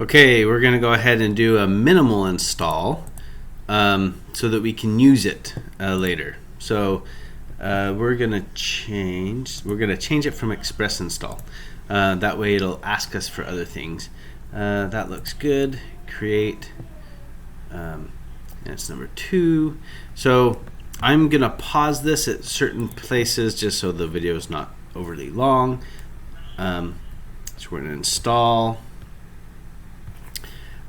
Okay, we're going to go ahead and do a minimal install so that we can use it later. So we're going to change it from express install. That way it'll ask us for other things. That looks good. Create. And it's number 2. So I'm going to pause this at certain places just so the video is not overly long. So we're going to install.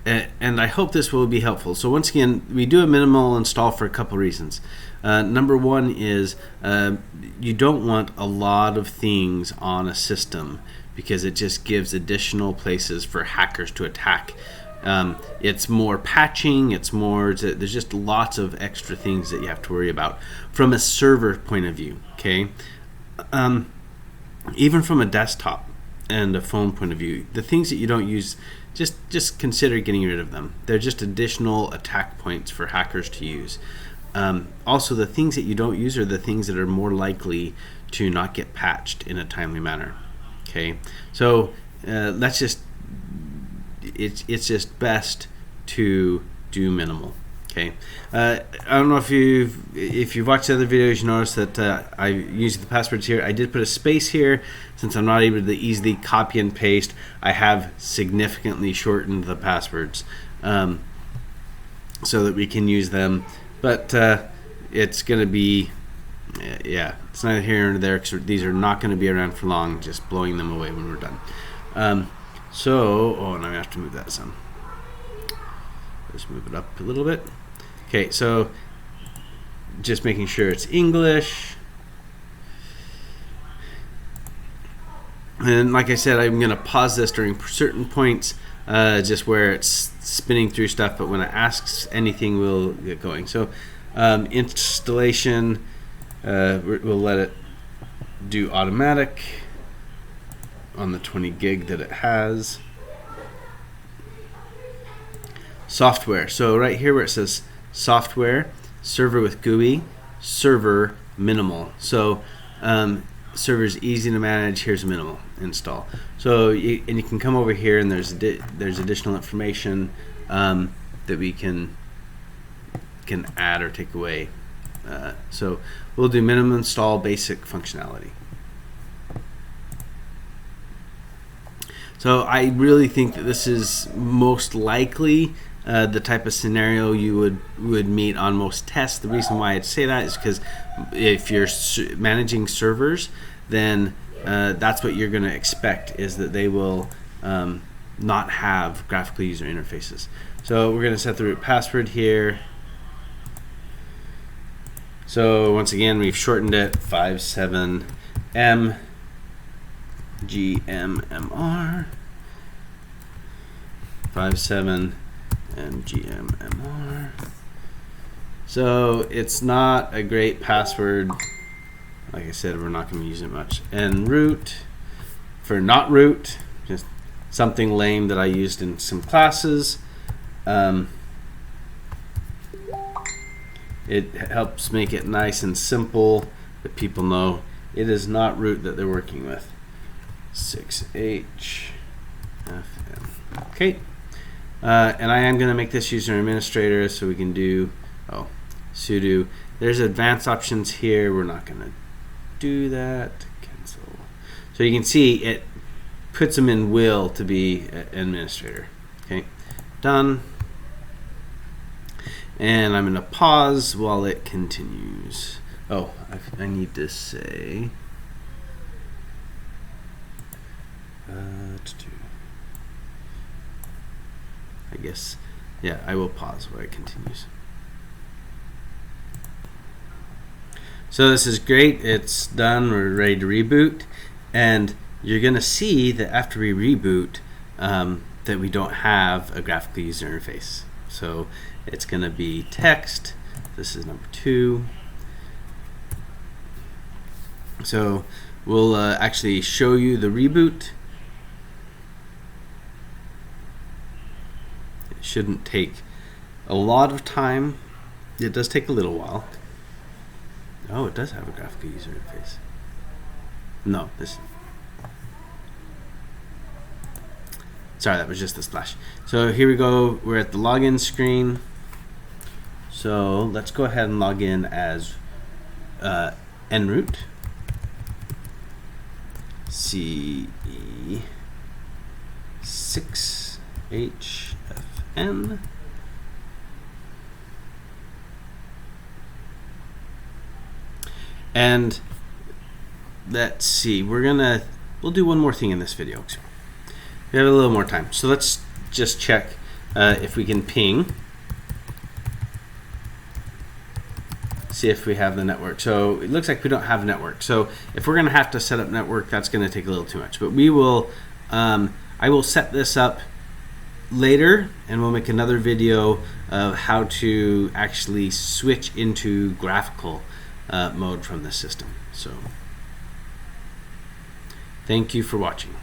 And I hope this will be helpful. So once again, we do a minimal install for a couple reasons. Number one is you don't want a lot of things on a system because it just gives additional places for hackers to attack. It's more patching, there's just lots of extra things that you have to worry about from a server point of view, okay? Even from a desktop and a phone point of view, the things that you don't use, just consider getting rid of them. They're just additional attack points for hackers to use. Also, the things that you don't use are the things that are more likely to not get patched in a timely manner. Okay, so it's just best to do minimal. Okay, I don't know if you've watched the other videos, you notice that I used the passwords here. I did put a space here since I'm not able to easily copy and paste. I have significantly shortened the passwords so that we can use them. But it's going to be, it's neither here nor there because these are not going to be around for long. Just blowing them away when we're done. And I have to move that some. Let's move it up a little bit. Okay, so just making sure it's English. And like I said, I'm going to pause this during certain points, just where it's spinning through stuff, but when it asks anything, we'll get going. So installation, we'll let it do automatic on the 20 gig that it has. Software. So right here where it says software, server with GUI, server minimal. So server's easy to manage. Here's minimal install. So you can come over here and there's additional information that we can add or take away. So we'll do minimum install basic functionality. So I really think that this is most likely the type of scenario you would meet on most tests. The reason why I'd say that is because if you're managing servers, then that's what you're going to expect, is that they will not have graphical user interfaces. So we're going to set the root password here. So once again, we've shortened it 57M GMMR 57 MGMMR. So it's not a great password. Like I said, we're not going to use it much. And root for not root, just something lame that I used in some classes. It helps make it nice and simple that people know it is not root that they're working with. 6HFM. Okay. And I am going to make this user administrator so we can do sudo. There's advanced options here. We're not going to do that. Cancel. So you can see it puts them in will to be administrator. Okay. Done. And I'm going to pause while it continues. Oh, I need to say I guess, yeah, I will pause while it continues. So this is great. It's done. We're ready to reboot. And you're going to see that after we reboot that we don't have a graphical user interface. So it's going to be text. This is number 2. So we'll actually show you the reboot. It shouldn't take a lot of time. It does take a little while. Oh, it does have a graphical user interface. No, this. Sorry, that was just the splash. So here we go. We're at the login screen. So let's go ahead and log in as en route. CE6HFN. And let's see, we'll do one more thing in this video. We have a little more time. So let's just check if we can ping. See if we have the network. So it looks like we don't have network. So if we're gonna have to set up network, that's gonna take a little too much. But we will, I will set this up later and we'll make another video of how to actually switch into graphical mode from the system. So thank you for watching.